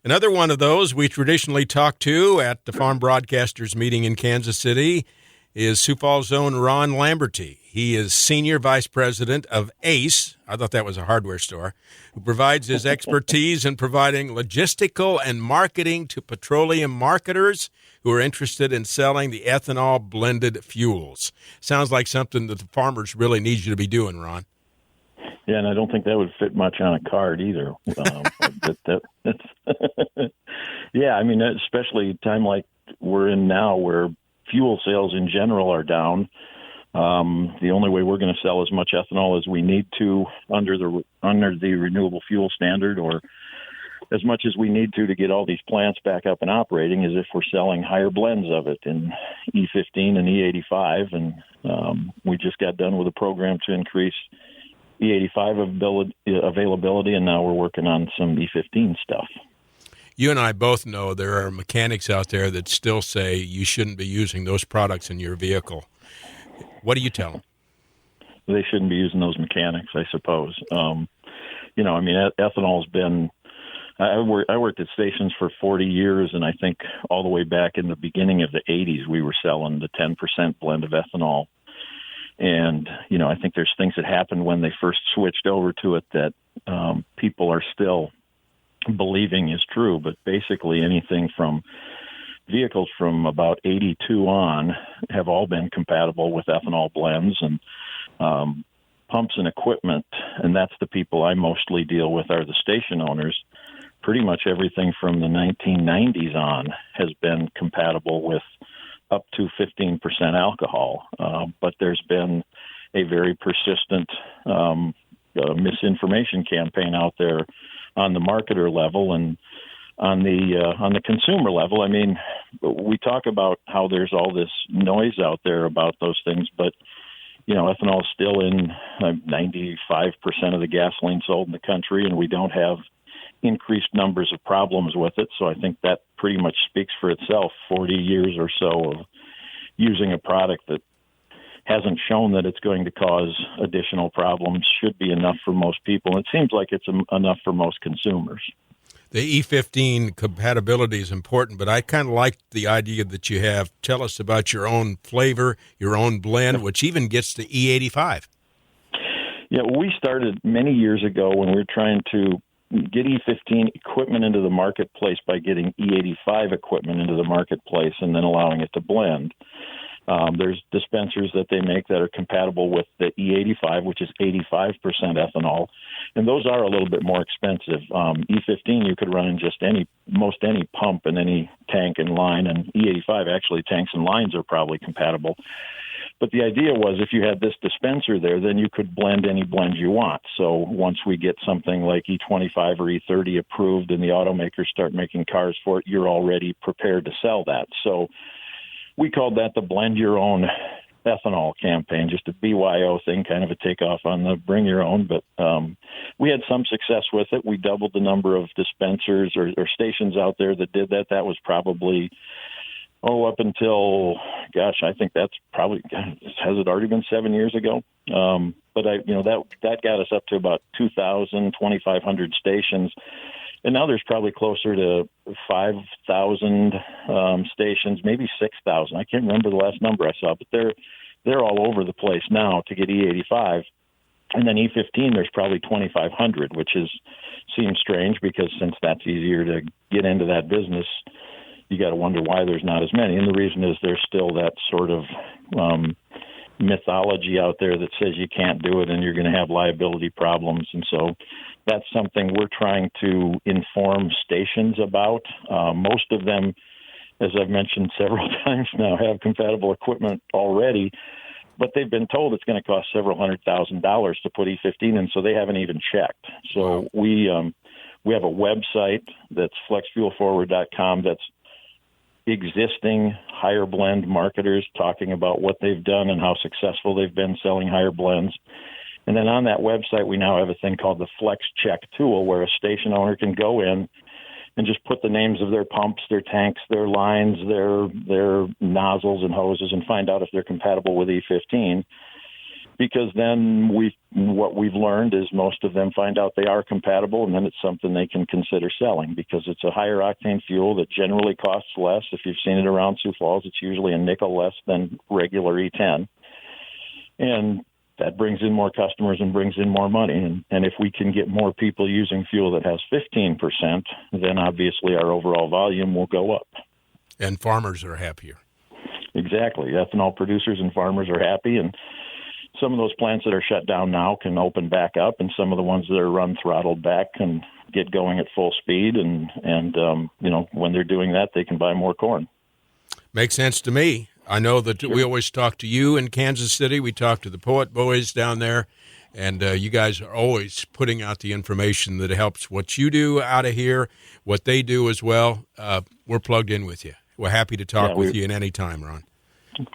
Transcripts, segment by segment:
Another one of those we traditionally talk to at the Farm Broadcasters meeting in Kansas City is Sioux Falls' own Ron Lamberty. He is Senior Vice President of ACE, I thought that was a hardware store, who provides his expertise in providing logistical and marketing to petroleum marketers who are interested in selling the ethanol-blended fuels. Sounds like something that the farmers really need you to be doing, Ron. Yeah, and I don't think that would fit much on a card either. Yeah, I mean, especially a time like we're in now where fuel sales in general are down. The only way we're going to sell as much ethanol as we need to under the renewable fuel standard, or as much as we need to get all these plants back up and operating, is if we're selling higher blends of it in E15 and E85. And we just got done with a program to increase E85 availability, and now we're working on some E15 stuff. You and I both know there are mechanics out there that still say you shouldn't be using those products in your vehicle. What do you tell them? They shouldn't be using those mechanics, I suppose. Ethanol's been... I worked at stations for 40 years, and I think all the way back in the beginning of the 80s, we were selling the 10% blend of ethanol. And, I think there's things that happened when they first switched over to it that people are still believing is true. But basically anything from vehicles from about 82 on have all been compatible with ethanol blends, and pumps and equipment, and that's the people I mostly deal with are the station owners. Pretty much everything from the 1990s on has been compatible with up to 15% alcohol. But there's been a very persistent misinformation campaign out there on the marketer level and on the consumer level. I mean, we talk about how there's all this noise out there about those things, but ethanol is still in 95% of the gasoline sold in the country, and we don't have increased numbers of problems with it. So I think that pretty much speaks for itself. 40 years or so of using a product that hasn't shown that it's going to cause additional problems should be enough for most people. It seems like it's enough for most consumers. The E15 compatibility is important, but I kind of like the idea that you have. Tell us about your own flavor, your own blend, which even gets to E85. Yeah, we started many years ago when we were trying to get E15 equipment into the marketplace by getting E85 equipment into the marketplace and then allowing it to blend. There's dispensers that they make that are compatible with the E85, which is 85% ethanol, and those are a little bit more expensive. E15 you could run in just most any pump and any tank and line, and E85 actually tanks and lines are probably compatible. But the idea was if you had this dispenser there, then you could blend any blend you want. So once we get something like E25 or E30 approved and the automakers start making cars for it, you're already prepared to sell that. So we called that the Blend Your Own Ethanol campaign, just a BYO thing, kind of a takeoff on the Bring Your Own. But we had some success with it. We doubled the number of dispensers or stations out there that did that. That was probably... up until, I think that's probably, has it already been 7 years ago? But that got us up to about 2,000, 2,500 stations. And now there's probably closer to 5,000 stations, maybe 6,000. I can't remember the last number I saw, but they're all over the place now to get E85. And then E15, there's probably 2,500, which seems strange because since that's easier to get into that business, you got to wonder why there's not as many. And the reason is there's still that sort of mythology out there that says you can't do it and you're going to have liability problems. And so that's something we're trying to inform stations about. Most of them, as I've mentioned several times now, have compatible equipment already, but they've been told it's going to cost several $100,000 to put E15 in, so they haven't even checked. So we have a website that's flexfuelforward.com that's existing higher blend marketers talking about what they've done and how successful they've been selling higher blends. And then on that website, we now have a thing called the Flex Check tool where a station owner can go in and just put the names of their pumps, their tanks, their lines, their nozzles and hoses and find out if they're compatible with E15. because then what we've learned is most of them find out they are compatible, and then it's something they can consider selling because it's a higher octane fuel that generally costs less. If you've seen it around Sioux Falls, it's usually a nickel less than regular E10. And that brings in more customers and brings in more money. And if we can get more people using fuel that has 15%, then obviously our overall volume will go up. And farmers are happier. Exactly. Ethanol producers and farmers are happy, and some of those plants that are shut down now can open back up, and some of the ones that are run throttled back can get going at full speed. And when they're doing that, they can buy more corn. Makes sense to me. I know that we always talk to you in Kansas City. We talk to the Poet Boys down there, and you guys are always putting out the information that helps what you do out of here, what they do as well. We're plugged in with you. We're happy to talk with you at any time, Ron.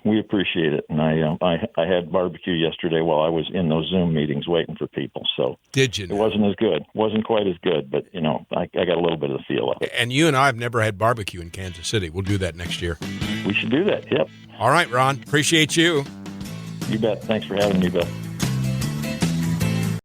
We appreciate it, and I had barbecue yesterday while I was in those Zoom meetings waiting for people. So did you? It wasn't as good, wasn't quite as good, but I got a little bit of the feel of it. And you and I have never had barbecue in Kansas City. We'll do that next year. We should do that. Yep. All right, Ron. Appreciate you. You bet. Thanks for having me, Beth.